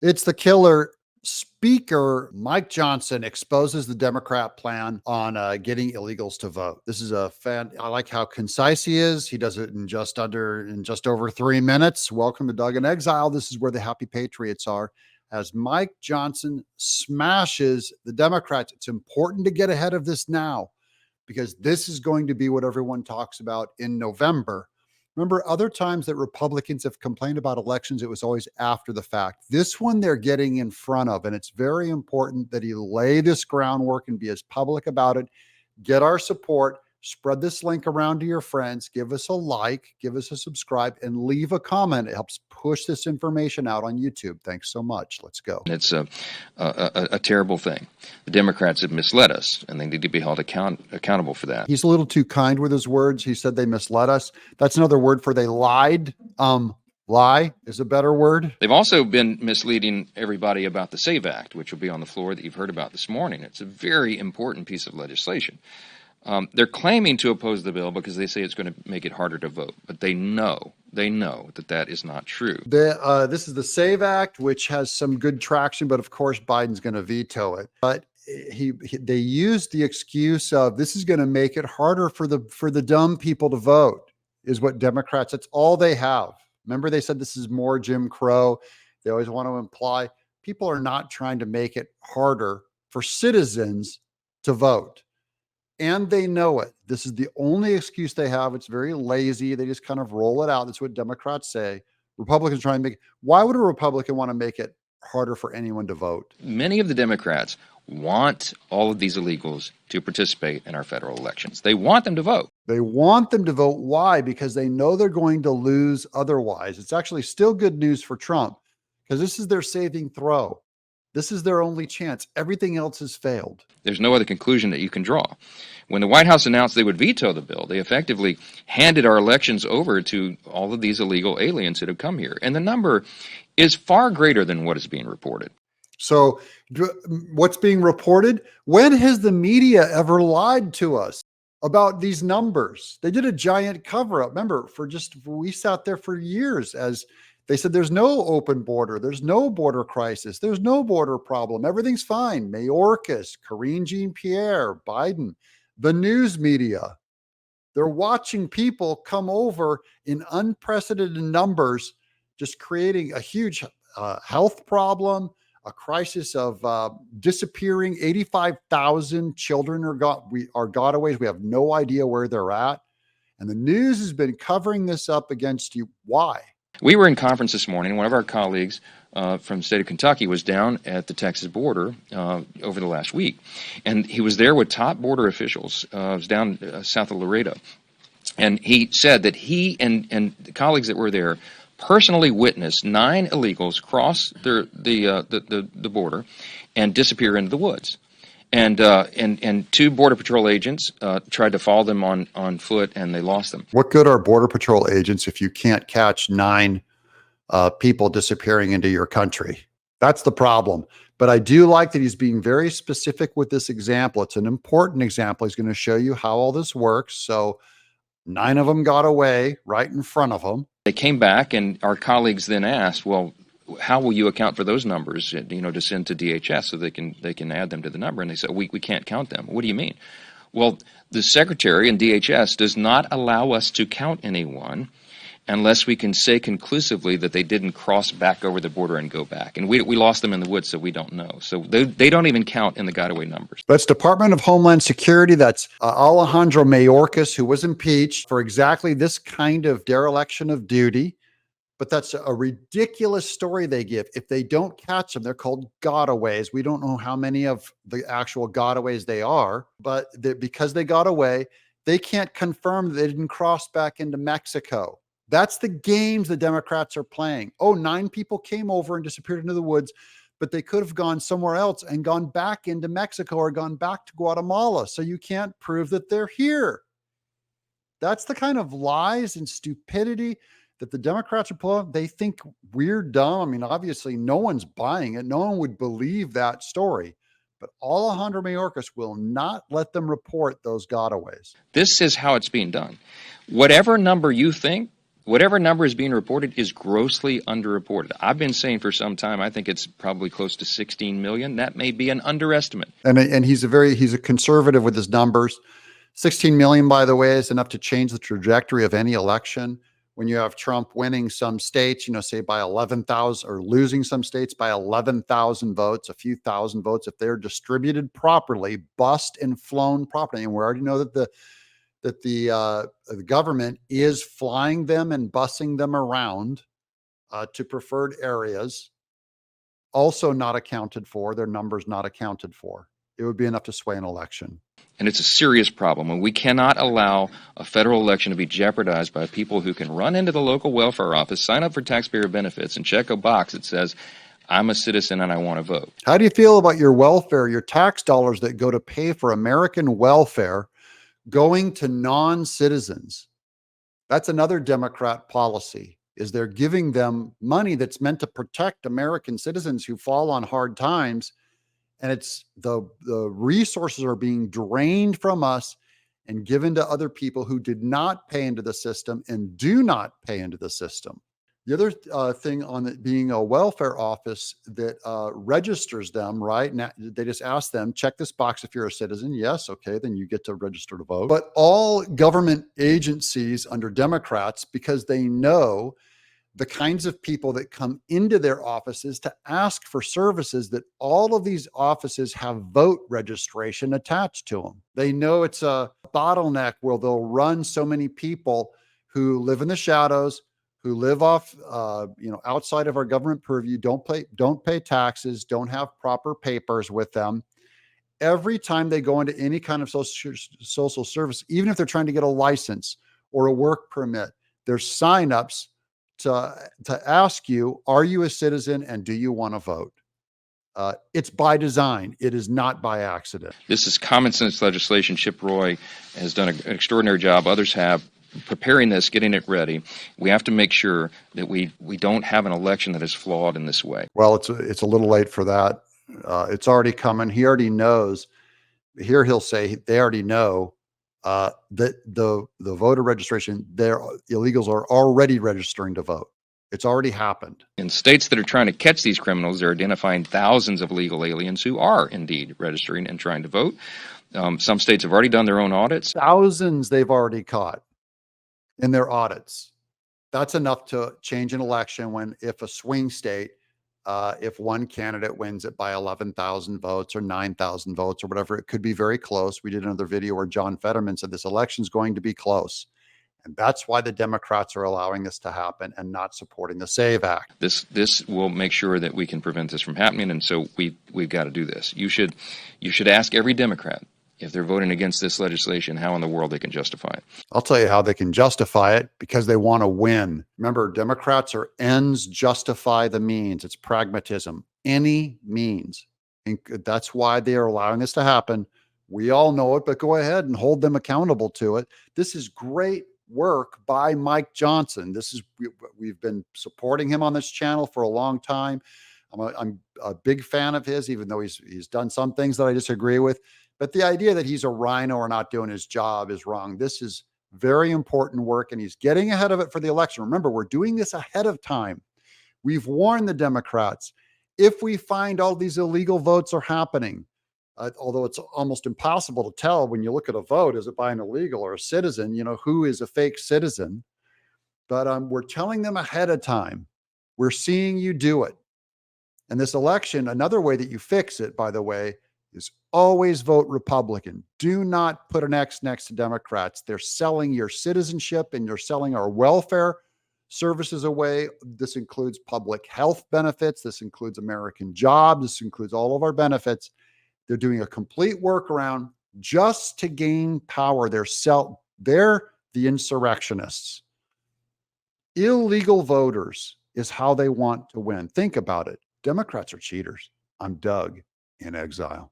It's the killer. Speaker Mike Johnson exposes the Democrat plan on getting illegals to vote. This is a fan. I like how concise he is. He does it in just over 3 minutes. Welcome to Doug in Exile. This is where the happy patriots are. As Mike Johnson smashes the Democrats, it's important to get ahead of this now because this is going to be what everyone talks about in November. Remember, other times that Republicans have complained about elections, it was always after the fact. This one they're getting in front of, and it's very important that he lay this groundwork and be as public about it. Get our support. Spread this link around to your friends. Give us a like, give us a subscribe, and leave a comment. It helps push this information out on YouTube. Thanks so much. Let's go. It's a terrible thing. The Democrats have misled us, and they need to be held accountable for that. He's a little too kind with his words. He said they misled us. That's another word for they lied. Lie is a better word. They've also been misleading everybody about the SAVE Act, which will be on the floor that you've heard about this morning. It's a very important piece of legislation. They're claiming to oppose the bill because they say it's going to make it harder to vote, but they know that that is not true. This is the SAVE Act, which has some good traction, but of course Biden's going to veto it. But they used the excuse of this is going to make it harder for the dumb people to vote, is what Democrats. That's all they have. Remember, they said this is more Jim Crow. They always want to imply people are not trying to make it harder for citizens to vote. And they know it. This is the only excuse they have. It's very lazy. They just kind of roll it out. That's what Democrats say. Republicans try and make it. Why would a Republican want to make it harder for anyone to vote? Many of the Democrats want all of these illegals to participate in our federal elections. They want them to vote. They want them to vote. Why? Because they know they're going to lose otherwise. It's actually still good news for Trump because this is their saving throw. This is their only chance. Everything else has failed. There's no other conclusion that you can draw. When the White House announced they would veto the bill, they effectively handed our elections over to all of these illegal aliens that have come here. And the number is far greater than what is being reported. So what's being reported? When has the media ever lied to us about these numbers? They did a giant cover up. Remember, we sat there for years as they said, there's no open border. There's no border crisis. There's no border problem. Everything's fine. Mayorkas, Karine Jean-Pierre, Biden, the news media, they're watching people come over in unprecedented numbers, just creating a huge health problem, a crisis of disappearing. 85,000 children are gotaways. We have no idea where they're at. And the news has been covering this up against you. Why? We were in conference this morning. One of our colleagues from the state of Kentucky was down at the Texas border over the last week. And he was there with top border officials. It was down south of Laredo. And he said that he and the colleagues that were there personally witnessed 9 illegals cross the border and disappear into the woods. And 2 Border Patrol agents tried to follow them on foot, and they lost them. What good are Border Patrol agents if you can't catch 9 people disappearing into your country? That's the problem. But I do like that he's being very specific with this example. It's an important example. He's going to show you how all this works. So 9 of them got away right in front of them. They came back, and our colleagues then asked, well, how will you account for those numbers, to send to DHS so they can add them to the number? And they said, we can't count them. What do you mean? Well, the secretary in DHS does not allow us to count anyone unless we can say conclusively that they didn't cross back over the border and go back. And we lost them in the woods, so we don't know. So they don't even count in the got-away numbers. That's Department of Homeland Security. That's Alejandro Mayorkas, who was impeached for exactly this kind of dereliction of duty. But that's a ridiculous story they give. If they don't catch them, they're called gotaways. We don't know how many of the actual gotaways they are, but because they got away, they can't confirm that they didn't cross back into Mexico. That's the games the Democrats are playing. Oh, 9 people came over and disappeared into the woods, but they could have gone somewhere else and gone back into Mexico or gone back to Guatemala. So you can't prove that they're here. That's the kind of lies and stupidity that the Democrats are pulling. They think we're dumb. I mean, obviously, no one's buying it. No one would believe that story. But Alejandro Mayorkas will not let them report those gotaways. This is how it's being done. Whatever number you think Whatever number is being reported is grossly underreported. I've been saying for some time, I think it's probably close to 16 million. That may be an underestimate. And he's a conservative with his numbers. 16 million, by the way, is enough to change the trajectory of any election. When you have Trump winning some states, say by 11,000, or losing some states by 11,000 votes, a few thousand votes, if they're distributed properly, bussed and flown properly, and we already know that the government is flying them and bussing them around to preferred areas, also not accounted for, their numbers not accounted for. It would be enough to sway an election. And it's a serious problem, and we cannot allow a federal election to be jeopardized by people who can run into the local welfare office, sign up for taxpayer benefits, and check a box that says, I'm a citizen and I want to vote. How do you feel about your welfare, your tax dollars that go to pay for American welfare going to non-citizens? That's another Democrat policy, is they're giving them money that's meant to protect American citizens who fall on hard times. And it's the resources are being drained from us and given to other people who did not pay into the system and do not pay into the system. The other thing on it being a welfare office that registers them, right? Now, they just ask them, check this box if you're a citizen. Yes, okay, then you get to register to vote. But all government agencies under Democrats, because they know the kinds of people that come into their offices to ask for services, that all of these offices have vote registration attached to them. They know it's a bottleneck where they'll run so many people who live in the shadows, who live off, outside of our government purview, don't pay taxes, don't have proper papers with them. Every time they go into any kind of social service, even if they're trying to get a license or a work permit, there's signups to ask you, are you a citizen and do you want to vote? It's by design. It is not by accident. This is common sense legislation. Chip Roy has done an extraordinary job. Others have, preparing this, getting it ready. We have to make sure that we don't have an election that is flawed in this way. Well, it's a little late for that. It's already coming. He already knows. Here he'll say they already know that the voter registration, their illegals are already registering to vote. It's already happened. In states that are trying to catch these criminals, they're identifying thousands of legal aliens who are indeed registering and trying to vote. Some states have already done their own audits. Thousands they've already caught in their audits. That's enough to change an election if a swing state, if one candidate wins it by 11,000 votes or 9,000 votes or whatever, it could be very close. We did another video where John Fetterman said this election is going to be close. And that's why the Democrats are allowing this to happen and not supporting the SAVE Act. This will make sure that we can prevent this from happening, and so we've got to do this. You should ask every Democrat, if they're voting against this legislation, how in the world they can justify it. I'll tell you how they can justify it: because they want to win. Remember, Democrats are ends justify the means. It's pragmatism, any means. And that's why they are allowing this to happen. We all know it, but go ahead and hold them accountable to it. This is great work by Mike Johnson. We've been supporting him on this channel for a long time. I'm a big fan of his, even though he's done some things that I disagree with. But the idea that he's a rhino or not doing his job is wrong. This is very important work, and he's getting ahead of it for the election. Remember, we're doing this ahead of time. We've warned the Democrats, if we find all these illegal votes are happening, although it's almost impossible to tell when you look at a vote, is it by an illegal or a citizen? Who is a fake citizen? But we're telling them ahead of time. We're seeing you do it. And this election, another way that you fix it, by the way, is always vote Republican. Do not put an X next to Democrats. They're selling your citizenship and you're selling our welfare services away. This includes public health benefits. This includes American jobs. This includes all of our benefits. They're doing a complete workaround just to gain power. They're the insurrectionists. Illegal voters is how they want to win. Think about it. Democrats are cheaters. I'm Doug in Exile.